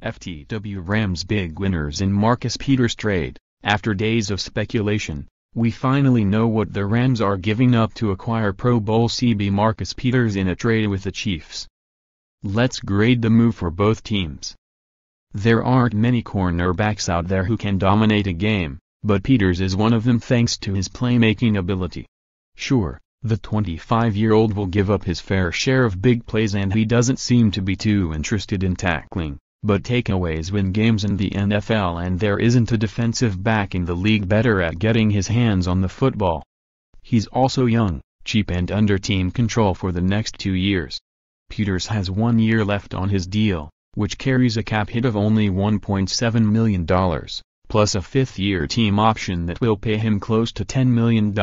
FTW Rams big winners in Marcus Peters trade. After days of speculation, we finally know what the Rams are giving up to acquire Pro Bowl CB Marcus Peters in a trade with the Chiefs. Let's grade the move for both teams. There aren't many cornerbacks out there who can dominate a game, but Peters is one of them thanks to his playmaking ability. Sure, the 25-year-old will give up his fair share of big plays and he doesn't seem to be too interested in tackling, but takeaways win games in the NFL and there isn't a defensive back in the league better at getting his hands on the football. He's also young, cheap and under team control for the next 2 years. Peters has 1 year left on his deal, which carries a cap hit of only $1.7 million, plus a 5th-year team option that will pay him close to $10 million.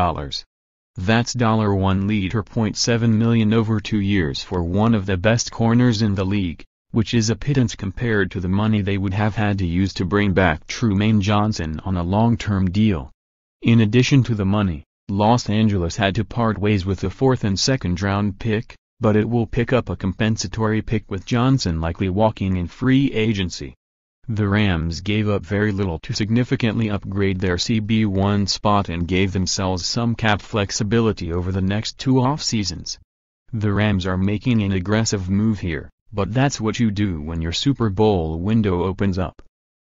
That's $1.7 million over 2 years for one of the best corners in the league, which is a pittance compared to the money they would have had to use to bring back Trumaine Johnson on a long-term deal. In addition to the money, Los Angeles had to part ways with the 4th and 2nd round pick, but it will pick up a compensatory pick with Johnson likely walking in free agency. The Rams gave up very little to significantly upgrade their CB1 spot and gave themselves some cap flexibility over the next 2 off-seasons. The Rams are making an aggressive move here, but that's what you do when your Super Bowl window opens up.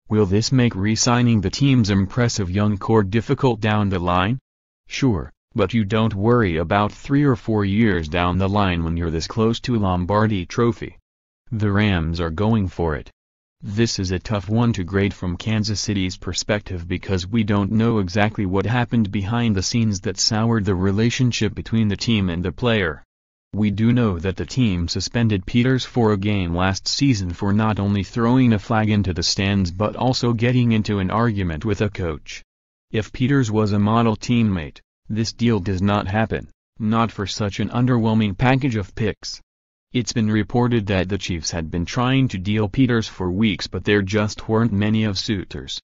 Will this make re-signing the team's impressive young core difficult down the line? Sure, but you don't worry about 3 or 4 years down the line when you're this close to a Lombardi trophy. The Rams are going for it. This is a tough one to grade from Kansas City's perspective because we don't know exactly what happened behind the scenes that soured the relationship between the team and the player. We do know that the team suspended Peters for a game last season for not only throwing a flag into the stands but also getting into an argument with a coach. If Peters was a model teammate, this deal does not happen, not for such an underwhelming package of picks. It's been reported that the Chiefs had been trying to deal Peters for weeks but there just weren't many of suitors.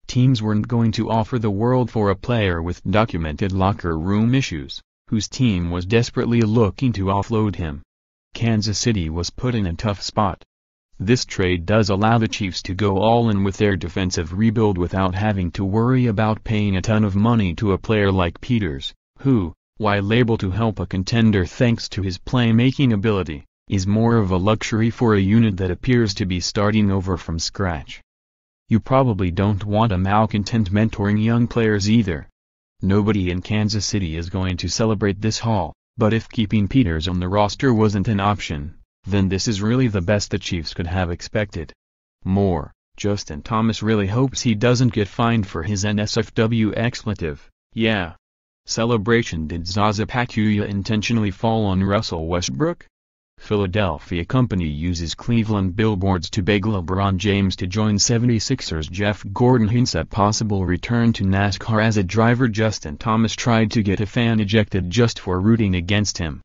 Teams weren't going to offer the world for a player with documented locker room issues, whose team was desperately looking to offload him. Kansas City was put in a tough spot. This trade does allow the Chiefs to go all in with their defensive rebuild without having to worry about paying a ton of money to a player like Peters, who, while able to help a contender thanks to his playmaking ability, is more of a luxury for a unit that appears to be starting over from scratch. You probably don't want a malcontent mentoring young players either. Nobody in Kansas City is going to celebrate this haul, but if keeping Peters on the roster wasn't an option, then this is really the best the Chiefs could have expected. More, Justin Thomas really hopes he doesn't get fined for his NSFW expletive, yeah. Celebration. Did Zaza Pachulia intentionally fall on Russell Westbrook? Philadelphia company uses Cleveland billboards to beg LeBron James to join 76ers. Jeff Gordon hints at possible return to NASCAR as a driver. Justin Thomas tried to get a fan ejected just for rooting against him.